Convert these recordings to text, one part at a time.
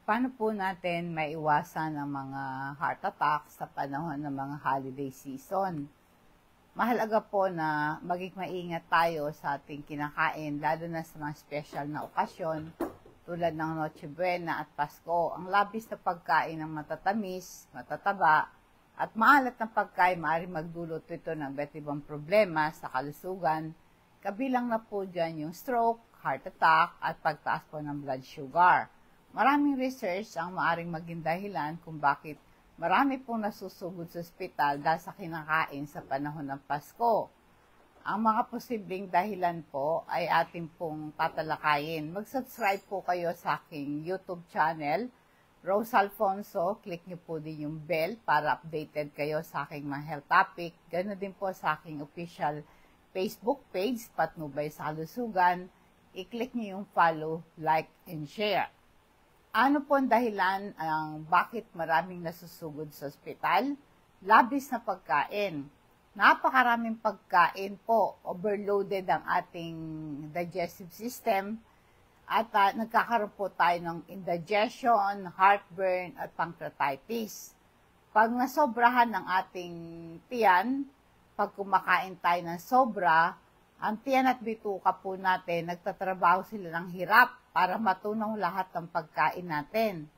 Paano po natin maiwasan ang mga heart attack sa panahon ng mga holiday season? Mahalaga po na maging maingat tayo sa ating kinakain, lalo na sa mga special na okasyon tulad ng Noche Buena at Pasko. Ang labis na pagkain ng matatamis, matataba, at maalat na pagkain maaaring magdulot ito ng iba't ibang problema sa kalusugan. Kabilang na po dyan yung stroke, heart attack, at pagtaas po ng blood sugar. Maraming research ang maaaring maging dahilan kung bakit marami pong nasusugod sa ospital dahil sa kinakain sa panahon ng Pasko. Ang mga posibleng dahilan po ay ating pong tatalakayin. Mag-subscribe po kayo sa aking YouTube channel, Rose Alfonso. Click niyo po din yung bell para updated kayo sa aking mga health topic. Ganoon din po sa aking official Facebook page, Patnubay sa Kalusugan. I-click niyo yung follow, like, and share. Ano po ang dahilan ang bakit maraming nasusugod sa ospital? Labis na pagkain. Napakaraming pagkain po, overloaded ang ating digestive system at nagkakaroon po tayo ng indigestion, heartburn at pancreatitis. Pag nasobrahan ng ating tiyan, pag kumakain tayo ng sobra, ang tiyan at bituka po natin, nagtatrabaho sila ng hirap para matunaw lahat ng pagkain natin.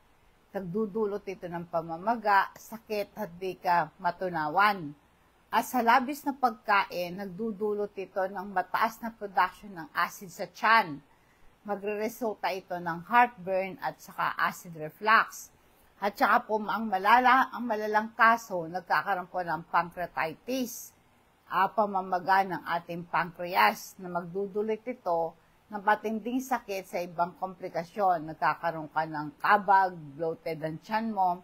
Nagdudulot ito ng pamamaga, sakit at di ka matunawan. At sa labis na pagkain, nagdudulot ito ng mataas na production ng acid sa tiyan. Magre-resulta ito ng heartburn at saka acid reflux. At saka po ang malalang kaso, nagkakaroon po ng pancreatitis, pamamaga ng ating pancreas na magdudulot ito ng matinding sakit sa ibang komplikasyon. Nagkakaroon ka ng kabag, bloated ang tiyan mo,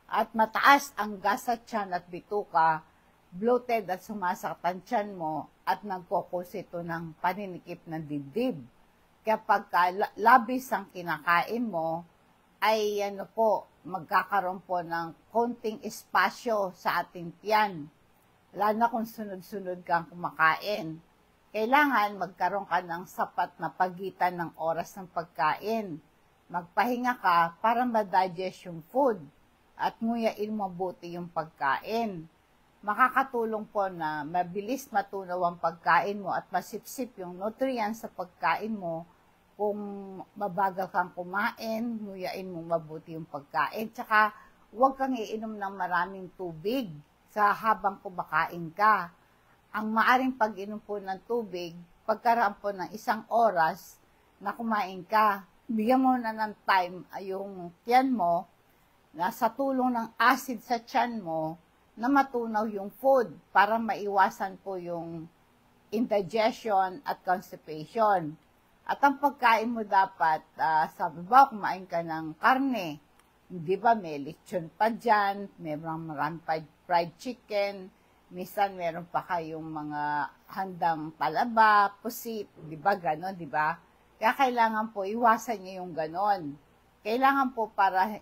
at mataas ang gas sa tiyan at bituka, bloated at sumasakit ang tiyan mo, at nagkukos ito ng paninikip ng dibdib. Kaya pagka labis ang kinakain mo, ay magkakaroon po ng konting espasyo sa ating tiyan. Lalo na kung sunod-sunod kang kumakain. Kailangan magkaroon ka ng sapat na pagitan ng oras ng pagkain. Magpahinga ka para ma-digest yung food at nguyain mabuti yung pagkain. Makakatulong po na mabilis matunaw ang pagkain mo at masipsip yung nutrients sa pagkain mo kung mabagal kang kumain, nguyain mo mabuti yung pagkain. Tsaka huwag kang iinom ng maraming tubig sa habang kumakain ka. Ang maaring pag-inom po ng tubig, pagkaraan po ng 1 oras na kumain ka, bigyan mo na ng time yung tiyan mo na sa tulong ng acid sa tiyan mo na matunaw yung food para maiwasan po yung indigestion at constipation. At ang pagkain mo dapat, sabi ba, kumain ka ng karne, di ba may lechon pa dyan, may maraming fried chicken, minsan meron pa kayong mga handang talaba, pusit, di ba ganon, di ba? Kaya kailangan po iwasan niyo yung ganon. Kailangan po para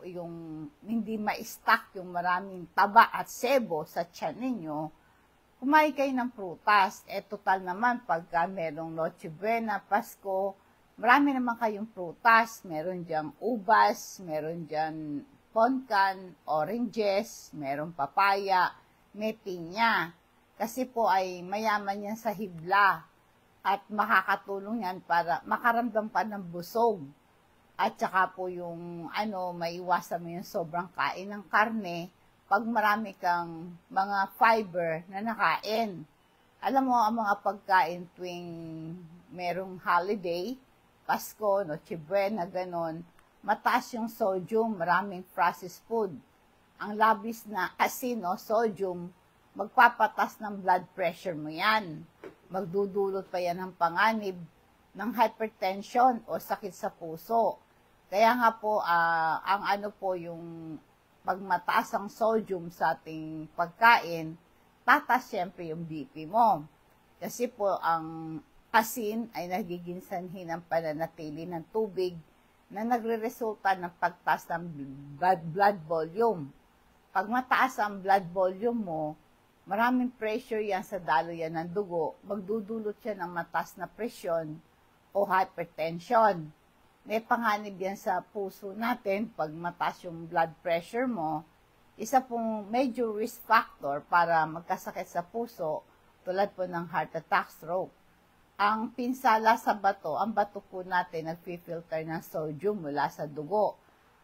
yung hindi ma-stack yung maraming taba at sebo sa tiyan ninyo, kumain kayo ng prutas. Total naman pagka merong Noche Buena, Pasko, marami naman kayong prutas. Meron diyang ubas, meron dyan ponkan, oranges, merong papaya, may pinya. Kasi po ay mayaman yan sa hibla at makakatulong yan para makaramdam pa ng busog. At saka po yung maiwasan mo yung sobrang kain ng karne pag marami kang mga fiber na nakain. Alam mo, ang mga pagkain tuwing merong holiday, Pasko, Noche Buena, ganon, mataas yung sodium, maraming processed food. Ang labis na asin o sodium, magpapatas ng blood pressure mo yan. Magdudulot pa yan ng panganib ng hypertension o sakit sa puso. Kaya nga po, yung pag mataas ang sodium sa ating pagkain, tatas siyempre yung BP mo. Kasi po, ang asin ay nagiging sanhi ng pananatili ng tubig na nagre-resulta ng pagtaas ng blood volume. Pag mataas ang blood volume mo, maraming pressure yan sa daluyan ng dugo, magdudulot siya ng mataas na presyon o hypertension. may panganib yan sa puso natin. Pag mataas yung blood pressure mo, isa pong major risk factor para magkasakit sa puso, tulad po ng heart attack, stroke. Ang pinsala sa bato, ang bato po natin nagfi-filter ng sodium mula sa dugo.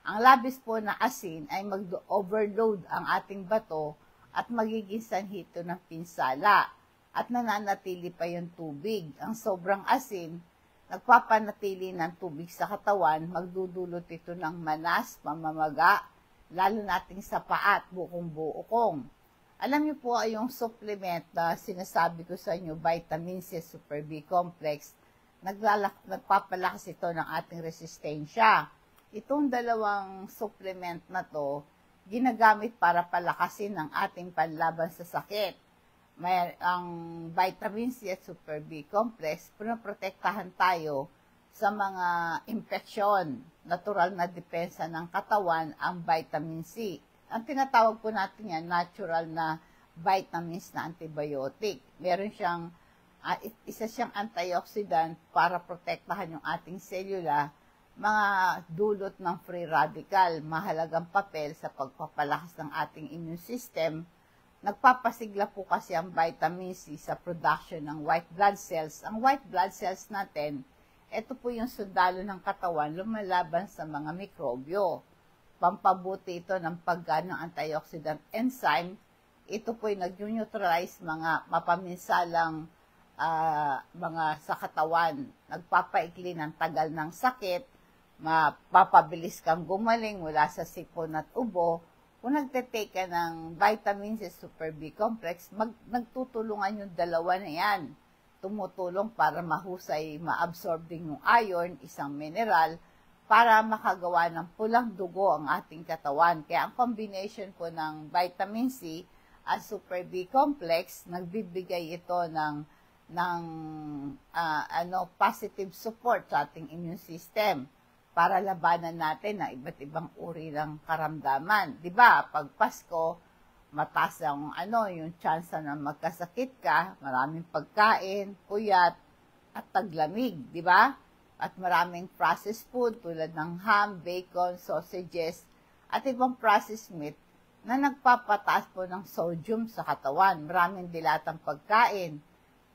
Ang labis po na asin ay mag-overload ang ating bato at magiging sanhi ito ng pinsala at nananatili pa yung tubig. Ang sobrang asin, nagpapanatili ng tubig sa katawan, magdudulot ito ng manas, pamamaga, lalo nating sa paa at bukong-buokong. Alam niyo po yung supplement na sinasabi ko sa inyo, vitamin C, Super B complex, nagpapalakas ito ng ating resistensya. Itong dalawang supplement na to, ginagamit para palakasin ang ating panlaban sa sakit. Ang vitamin C at Super B complex, pinoprotektahan tayo sa mga infeksyon. Natural na depensa ng katawan ang vitamin C. Ang tinatawag po natin yan, natural na vitamins na antibiotic. Meron siyang, isa siyang antioxidant para protektahan yung ating selula, mga dulot ng free radical, mahalagang papel sa pagpapalakas ng ating immune system. Nagpapasigla po kasi ang vitamin C sa production ng white blood cells. Ang white blood cells natin, ito po yung sundalo ng katawan lumalaban sa mga mikrobyo. Pampabuti ito ng paggaan ng antioxidant enzyme. Ito po'y nag-neutralize mga mapaminsalang mga sa katawan. Nagpapaikli ng tagal ng sakit, mapapabilis kang gumaling mula sa sipon at ubo. Kung nagte-take ka ng vitamins sa Super B complex, nagtutulungan yung dalawa na yan. Tumutulong para mahusay, ma-absorb din yung iron, isang mineral, para makagawa ng pulang dugo ang ating katawan. Kaya ang combination po ng vitamin C at Super B complex, nagbibigay ito ng positive support sa ating immune system para labanan natin ang iba't ibang uri ng karamdaman. 'Di ba? Pag Pasko, mataas ang yung chance na magkasakit ka, maraming pagkain, puyat at taglamig, 'di ba? At maraming processed food tulad ng ham, bacon, sausages, at ibang processed meat na nagpapataas po ng sodium sa katawan. Maraming dilatang pagkain,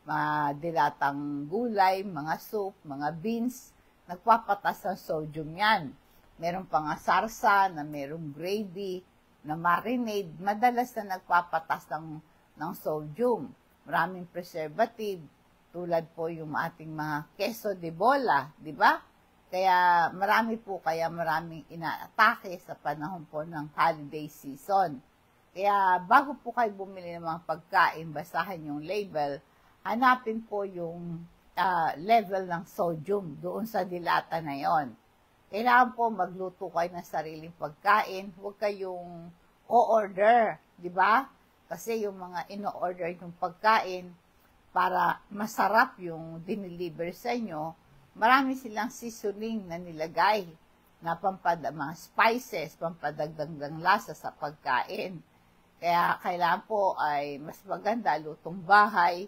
mga dilatang gulay, mga soup, mga beans, nagpapataas ng sodium yan. Meron pa nga sarsa na merong gravy, na marinade, madalas na nagpapataas ng sodium. Maraming preservative, tulad po yung ating mga queso de bola, di ba? Kaya maraming inaatake sa panahon po ng holiday season. Kaya bago po kayo bumili ng mga pagkain, basahin yung label, hanapin po yung level ng sodium doon sa dilata na yon. Kailangan po magluto kayo ng sariling pagkain, huwag kayong o-order, di ba? Kasi yung mga ino-order yung pagkain, para masarap yung diniliver sa inyo, marami silang seasoning na nilagay na mga spices, pampadagdag ng lasa sa pagkain. Kaya kailangan po ay mas maganda lutong bahay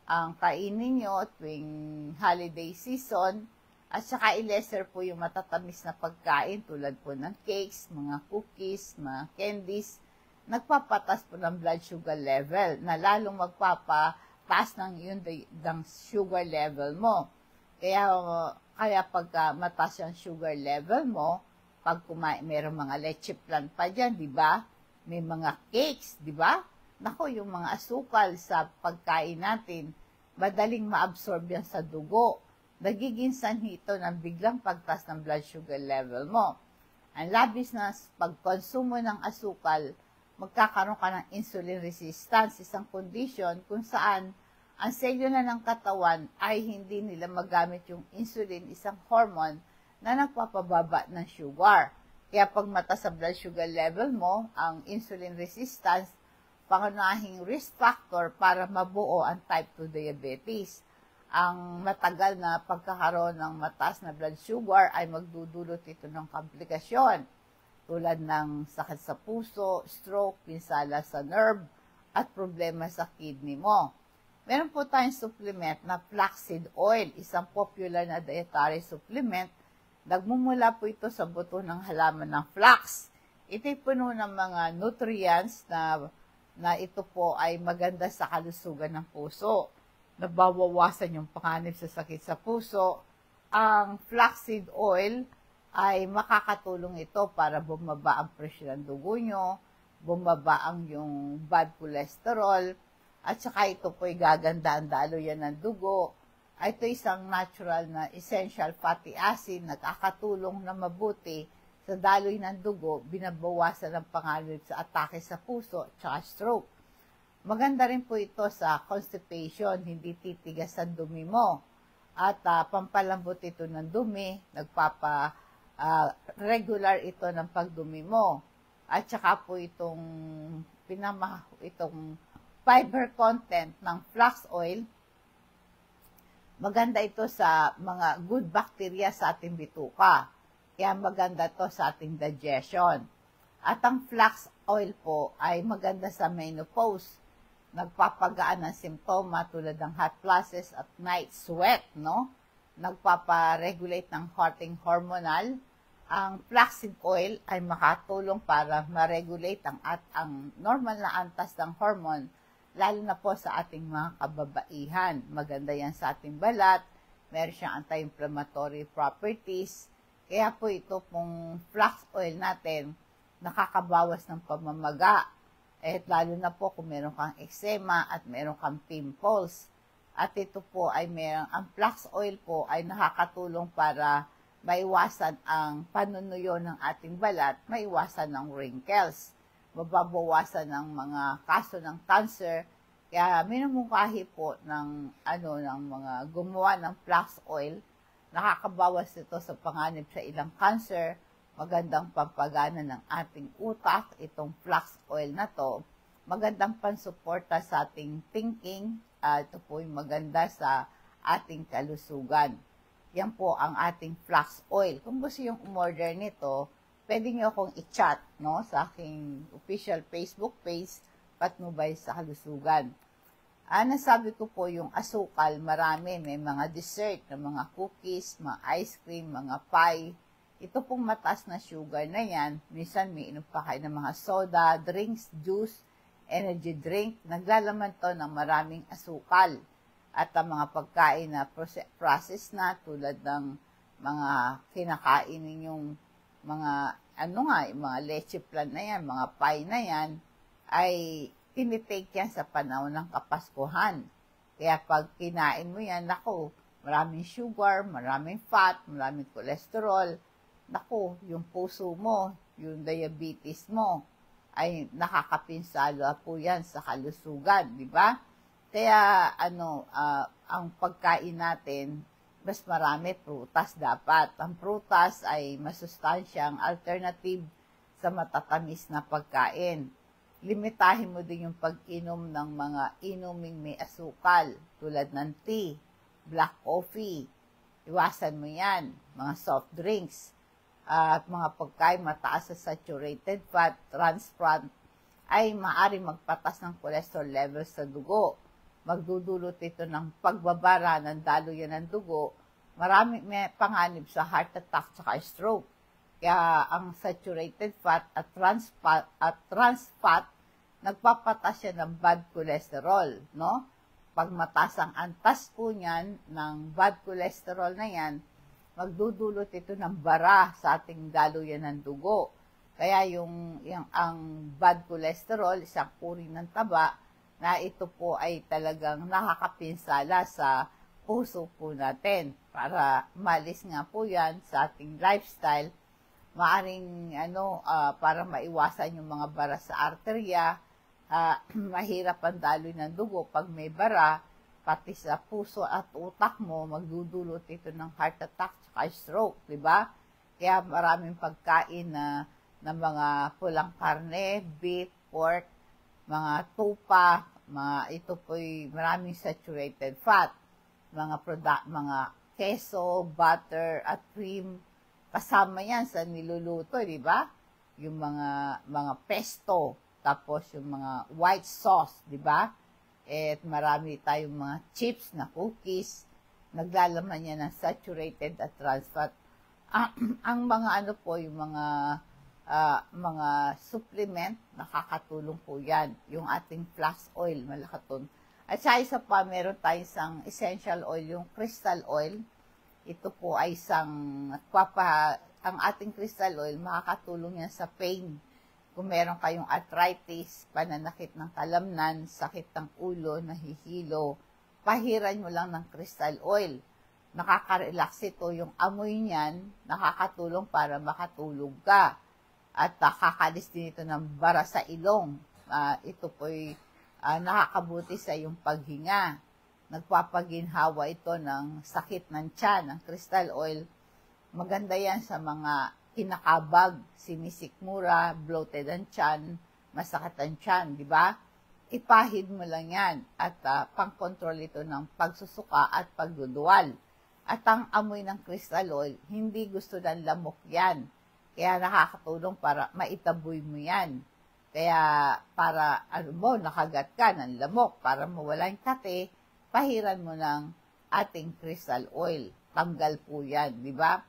ang kainin nyo tuwing holiday season, at saka i-lesser po yung matatamis na pagkain tulad po ng cakes, mga cookies, mga candies. Nagpapatas po ng blood sugar level na lalong taas ng sugar level mo. Kaya pagka mataas yung sugar level mo, pag mayroong mga leche plan pa dyan, di ba? May mga cakes, di ba? Nako, yung mga asukal sa pagkain natin, madaling ma-absorb yan sa dugo. Nagiging sanhi ito ng biglang pagtaas ng blood sugar level mo. Ang labis na pagkonsumo ng asukal, magkakaroon ka ng insulin resistance, isang condition kung saan ang selula ng katawan ay hindi nila magamit yung insulin, isang hormone na nagpapababa ng sugar. Kaya pag mataas sa blood sugar level mo, ang insulin resistance, pangunahing risk factor para mabuo ang type 2 diabetes. Ang matagal na pagkakaroon ng mataas na blood sugar ay magdudulot ito ng komplikasyon, tulad ng sakit sa puso, stroke, pinsala sa nerve, at problema sa kidney mo. Meron po tayong supplement na flaxseed oil, isang popular na dietary supplement Nagmumula po ito sa buto ng halaman ng flax. Ito'y puno ng mga nutrients na ito po ay maganda sa kalusugan ng puso. Nabawawasan yung panganib sa sakit sa puso. Ang flaxseed oil ay makakatulong ito para bumaba ang presyon ng dugo nyo, bumaba ang yung bad cholesterol, at saka ito po ay gaganda ang daluyan ng dugo. Ito isang natural na essential fatty acid na nakakatulong na mabuti sa daloy ng dugo, binabawasan ang panganib sa atake sa puso at saka stroke. Maganda rin po ito sa constipation, hindi titigas ang dumi mo. At pampalambot ito ng dumi, regular ito ng pagdumi mo. At saka po itong fiber content ng flax oil, maganda ito sa mga good bacteria sa ating bituka. Kaya maganda ito sa ating digestion. At ang flax oil po ay maganda sa menopause. Nagpapagaan ng simptoma tulad ng hot flashes at night sweat, no? Nagpaparegulate ng hearting hormonal. Ang flaxseed oil ay makatulong para ma-regulate ang normal na antas ng hormone, lalo na po sa ating mga kababaihan. Maganda yan sa ating balat, meron siyang anti-inflammatory properties. Kaya po ito pong flax oil natin, nakakabawas ng pamamaga. Lalo na po kung meron kang eczema at meron kang pimples. At ito po ay ang flax oil po ay nakakatulong para maiwasan ang panunuyo ng ating balat, maiwasan ng wrinkles, mababawasan ng mga kaso ng cancer. Kaya minumungkahi po ng mga gumawa ng flax oil, nakakabawas ito sa panganib sa ilang cancer, magandang pampagana ng ating utak, itong flax oil na to, magandang pansuporta sa ating thinking, ito po yung maganda sa ating kalusugan. Yan po ang ating flax oil. Kung gusto yung umorder nito, pwede nyo akong i-chat, no, sa aking official Facebook page, Patnubay sa Kalusugan. Nasabi ko po yung asukal, marami. May mga dessert, na mga cookies, mga ice cream, mga pie. Ito pong mataas na sugar na yan. Minsan may inom pa kayo ng mga soda, drinks, juice, energy drink. Naglalaman to ng maraming asukal. At ang mga pagkain na process na tulad ng mga kinakain ninyong mga mga leche plan na yan, mga pie na yan, ay tinitake yan sa panahon ng Kapaskuhan. Kaya pag kinain mo yan, naku, maraming sugar, maraming fat, maraming cholesterol, naku, yung puso mo, yung diabetes mo, ay nakakapinsala po yan sa kalusugan, di ba? Kaya ang pagkain natin, mas marami prutas dapat. Ang prutas ay masustansyang alternative sa matatamis na pagkain. Limitahin mo din yung pag-inom ng mga inuming may asukal, tulad ng tea, black coffee. Iwasan mo yan, mga soft drinks, at mga pagkain mataas sa saturated fat, trans fat, ay maari magpatas ng cholesterol levels sa dugo. Magdudulot ito ng pagbabara ng daluyan ng dugo, may panganib sa heart attack at stroke. Kaya ang saturated fat at trans fat, nagpapatas siya ng bad cholesterol, no? Pag mataas ang antas po niyan ng bad cholesterol na yan, magdudulot ito ng bara sa ating daluyan ng dugo. Kaya ang bad cholesterol, isang uri ng taba, na ito po ay talagang nakakapinsala sa puso po natin. Para malis nga po yan sa ating lifestyle, maaring para maiwasan yung mga bara sa arterya, mahirap ang daloy ng dugo pag may bara, pati sa puso at utak mo, magdudulot ito ng heart attack at stroke, di ba? Kaya maraming pagkain na mga pulang karne, beef, pork, mga tupa, ito po'y maraming saturated fat, mga keso, butter, at cream, kasama yan sa niluluto, di ba? Yung mga pesto, tapos yung mga white sauce, di ba? At marami tayong mga chips na cookies, naglalaman yan ng saturated at trans fat. Ah, ang mga ano po, yung mga supplement, nakakatulong po yan. Yung ating flax oil, malakaton. At sa isa pa, meron tayong isang essential oil, yung crystal oil. Ito po ay ang ating crystal oil, makakatulong yan sa pain. Kung meron kayong arthritis, pananakit ng kalamnan, sakit ng ulo, nahihilo, pahiran mo lang ng crystal oil. Nakaka-relax ito, yung amoy niyan, nakakatulong para makatulog ka. At nakakalis din ito ng bara sa ilong. Ito po'y nakakabuti sa iyong paghinga. Nagpapaginhawa ito ng sakit ng tiyan, ng crystal oil. Maganda yan sa mga kinakabag, sinisikmura, bloated ang tiyan, masakit ang tiyan, di ba? Ipahid mo lang yan at pang-control ito ng pagsusuka at pagduduwal. At ang amoy ng crystal oil, hindi gusto ng lamok yan. Kaya nakakatulong para maitaboy mo yan. Kaya para, nakagat ka ng lamok, para mawala yung kate, pahiran mo ng ating crystal oil. Tanggal po yan, di ba?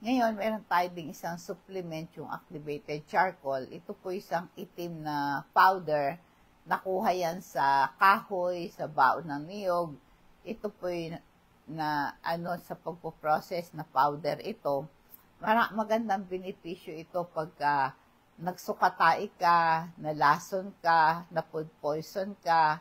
Ngayon, meron tayo ding isang supplement, yung activated charcoal. Ito po isang itim na powder. Nakuha yan sa kahoy, sa baon ng niyog. Ito po sa pagpo-process na powder ito. Magandang benepisyo ito pagka nagsukatay ka, nalason ka, na food poison ka,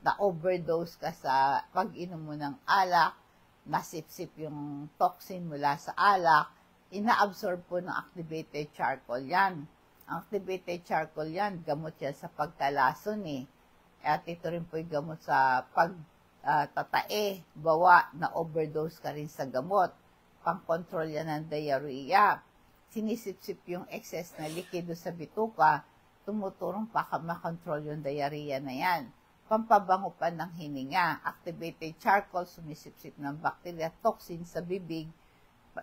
na overdose ka sa pag-inom mo ng alak, nasipsip yung toxin mula sa alak, ina-absorb po ng activated charcoal yan. Ang activated charcoal yan, gamot yan sa pagkalason eh. At ito rin po yung gamot sa tatae, bawa, na overdose ka rin sa gamot. Pang-control yan ng diarrhea. Sinisip-sip yung excess na likido sa bituka, tumutulong pa makontrol yung diarrhea na yan. Pampabango pa ng hininga. Activated charcoal, sumisip-sip ng bacteria, toxin sa bibig,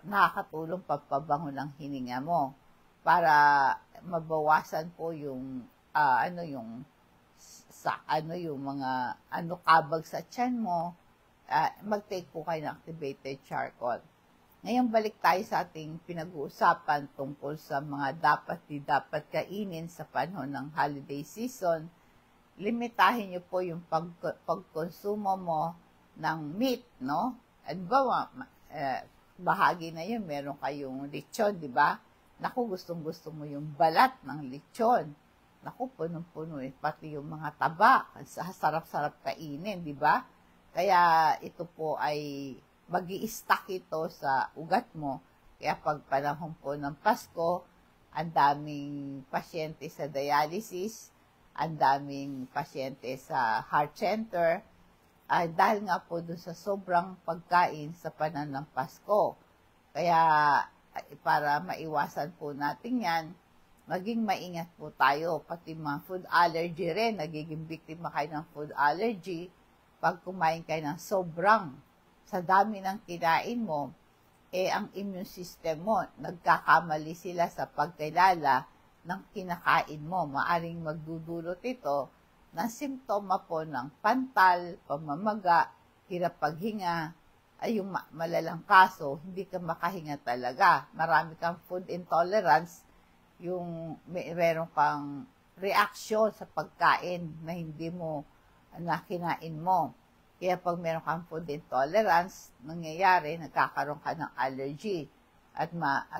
nakakatulong pampabango ng hininga mo para mabawasan po yung yung mga kabag sa tiyan mo. Mag-take po kayo ng activated charcoal. Ngayon, balik tayo sa ating pinag-uusapan tungkol sa mga dapat di dapat kainin sa panahon ng holiday season. Limitahin niyo po yung pagkonsumo mo ng meat, no? At bahagi na yun, meron kayong lechon, di ba? Naku, gustong-gusto mo yung balat ng lechon. Naku, punong-puno pati yung mga taba. Sarap-sarap kainin, di ba? Kaya ito po ay mag-i-stack ito sa ugat mo. Kaya pag panahon po ng Pasko, ang daming pasyente sa dialysis, ang daming pasyente sa heart center, dahil nga po dun sa sobrang pagkain sa panahon ng Pasko. Kaya para maiwasan po natin yan, maging maingat po tayo. Pati mga food allergy rin, nagiging biktima kayo ng food allergy pag kumain kayo ng sobrang sa dami ng kinain mo, ang immune system mo, nagkakamali sila sa pagkilala ng kinakain mo. Maaring magdudulot ito ng simptoma po ng pantal, pamamaga, hirap paghinga, ay yung malalang kaso, hindi ka makahinga talaga. Marami kang food intolerance, yung meron kang reaksyon sa pagkain na hindi mo kinain mo. Kaya pag meron kang food intolerance, nangyayari, nagkakaroon ka ng allergy at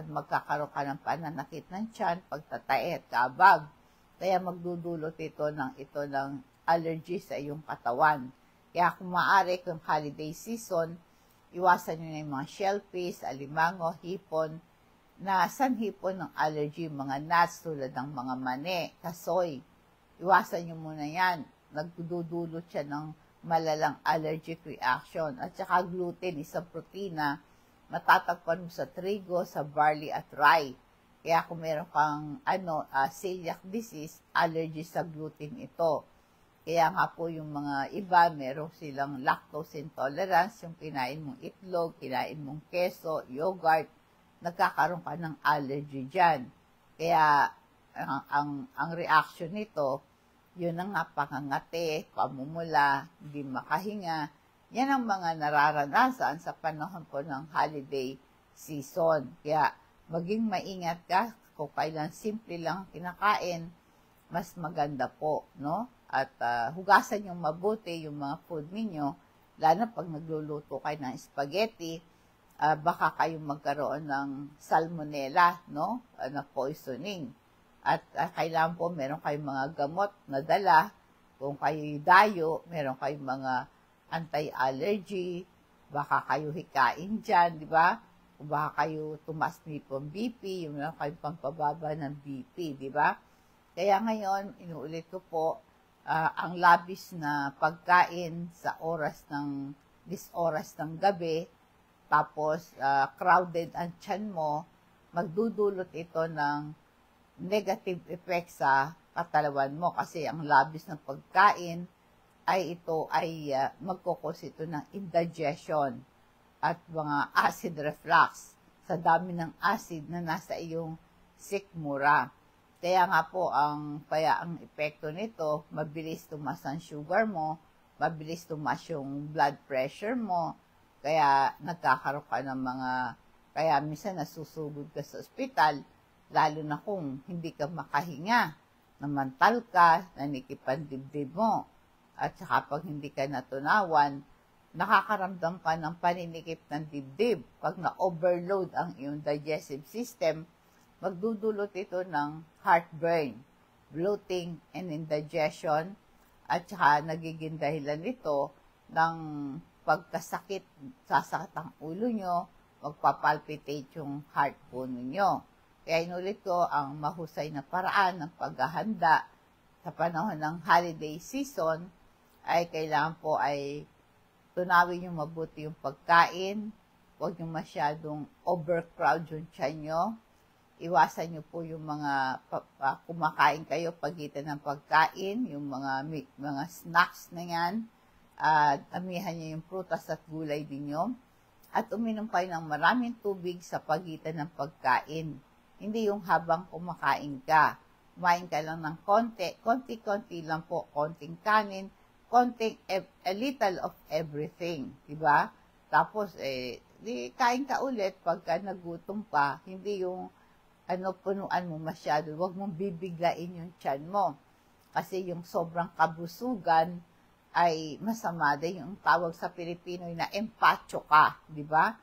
magkakaroon ka ng pananakit ng tiyan, pagtatae at kabag. Kaya magdudulot ito ng allergy sa iyong katawan. Kaya kung maaari, kung holiday season, iwasan nyo na yung mga shellfish, alimango, hipon, na sanhi po ng allergy, mga nuts tulad ng mga mani, kasoy. Iwasan nyo muna yan. Nagdudulot siya ng malalang allergic reaction. At saka gluten, isang protina, matatagpuan mo sa trigo, sa barley at rye. Kaya kung meron kang celiac disease, allergy sa gluten ito. Kaya nga po yung mga iba, meron silang lactose intolerance, yung kinain mong itlog, kinain mong keso, yogurt, nagkakaroon ka ng allergy dyan. Kaya ang reaction nito, yun ang nga, pangangate, pamumula, hindi makahinga. Yan ang mga nararanasan sa panahon po ng holiday season. Kaya maging maingat ka kung kailan simple lang kinakain, mas maganda po, no? At hugasan yung mabuti yung mga food ninyo, lalo na pag nagluluto kayo ng spaghetti, baka kayo magkaroon ng salmonella, no? Na poisoning. At kailangan po meron kayong mga gamot na dala. Kung kayo'y dayo, meron kayong mga anti-allergy, baka kayo hikain dyan, di ba? Kung baka kayo tumas nipong BP, yung meron kayong pampababa ng BP, di ba? Kaya ngayon, inuulit ko po, ang labis na pagkain sa oras ng gabi, tapos crowded ang tiyan mo, magdudulot ito ng negative effect sa katawan mo kasi ang labis ng pagkain ay magkukos ito ng indigestion at mga acid reflux sa dami ng acid na nasa iyong sikmura. Kaya nga po, ang epekto nito, mabilis tumas ang sugar mo, mabilis tumas yung blood pressure mo, kaya nagkakaroon ka ng kaya minsan nasusugod ka sa ospital, lalo na kung hindi ka makahinga, namantal ka, nanikipan dibdib mo, at saka pag hindi ka natunawan, nakakaramdam ka ng paninikip ng dibdib. Pag na-overload ang iyong digestive system, magdudulot ito ng heartburn, bloating, and indigestion, at saka nagiging dahilan nito ng pagkasakit, sasakit ang ulo nyo, magpapalpitate yung heart po ninyo. Kaya inulit ko, ang mahusay na paraan ng paghahanda sa panahon ng holiday season ay kailangan po ay tunawin yung mabuti yung pagkain, huwag yung masyadong overcrowd yung tiyan nyo, iwasan nyo po yung mga kumakain kayo pagitan ng pagkain, yung mga snacks na yan, amihan nyo yung prutas at gulay ninyo, at uminom kayo ng maraming tubig sa pagitan ng pagkain. Hindi yung habang kumakain ka. Kumain ka lang ng konti-konti lang po, konting kanin, a little of everything, diba? Tapos, kain ka ulit pagka nagutom pa, hindi yung punuan mo masyado, huwag mong bibiglain yung tiyan mo. Kasi yung sobrang kabusugan ay masama din, yung tawag sa Pilipino na empacho ka, diba?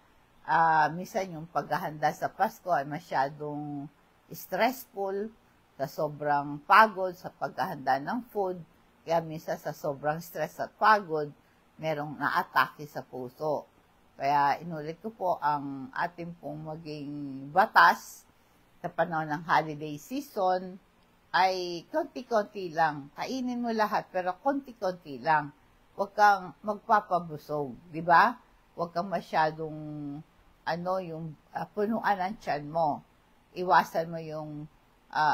Minsan yung paghahanda sa Pasko ay masyadong stressful, sa sobrang pagod sa paghahanda ng food, kaya minsan sa sobrang stress at pagod, merong naatake sa puso. Kaya inulit ko po, ang ating pong maging batas sa panahon ng holiday season ay konti-konti lang. Kainin mo lahat, pero konti-konti lang. Huwag kang magpapabusog, di ba? Huwag kang masyadong punuan ang tiyan mo. Iwasan mo yung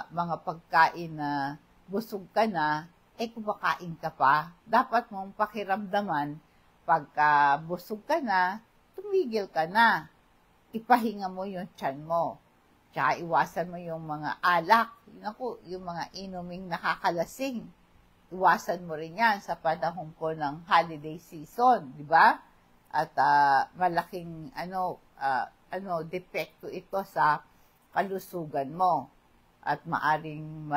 mga pagkain na busog ka na, kumakain ka pa. Dapat mong pakiramdaman, pagka busog ka na, tumigil ka na. Ipahinga mo yung tiyan mo. Tsaka iwasan mo yung mga alak, yung mga inuming nakakalasing. Iwasan mo rin yan sa panahon po ng holiday season, di ba? At malaking depekto ito sa kalusugan mo. At maaring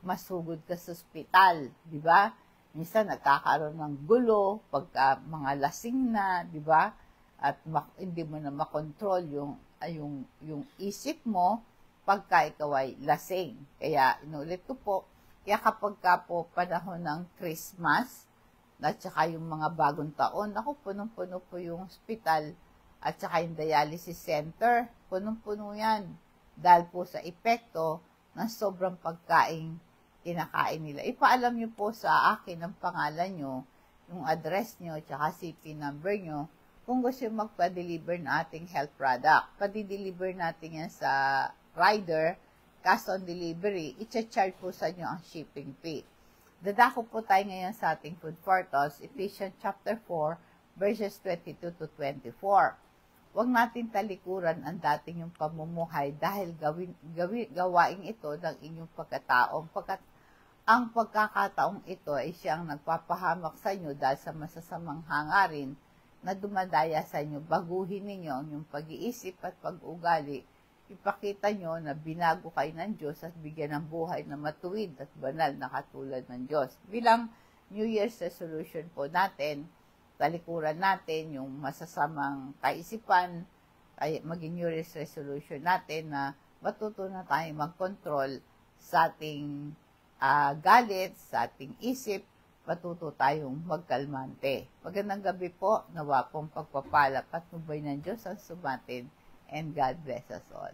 masugod ka sa ospital, di ba? Minsan nagkakaroon ng gulo pagka mga lasing na, di ba? At hindi mo na makontrol yung isip mo pagka ikaw ay lasing. Kaya inulit ko po, kaya kapag po panahon ng Christmas, at saka yung mga bagong taon, punong-puno po yung hospital at saka yung dialysis center, punong-puno yan. Dahil po sa epekto ng sobrang pagkain kinakain nila. Ipaalam nyo po sa akin ang pangalan nyo, yung address nyo, tsaka CP number nyo, kung gusto yung magpa-deliver ng ating health product. Padi-deliver natin yan sa rider, cash on delivery, i-charge po sa inyo ang shipping fee. Dadako po tayo ngayon sa ating food photos, Ephesians chapter 4, verses 22 to 24. Huwag natin talikuran ang dating yung pamumuhay dahil gawain ito ng inyong pagkatao. Ang pagkakataong ito ay siyang nagpapahamak sa inyo dahil sa masasamang hangarin na dumadaya sa inyo. Baguhin ninyo ang inyong pag-iisip at pag-ugali ipakita nyo na binago kayo ng Diyos at bigyan ng buhay na matuwid at banal na katulad ng Diyos. Bilang New Year's resolution po natin, talikuran natin yung masasamang kaisipan, ay maging New Year's resolution natin na matuto na tayong mag-control sa ating galit, sa ating isip, matuto tayong magkalmante. Magandang gabi po, nawa pong pagpapala at nubay ng Diyos ang sumatin, and God bless us all.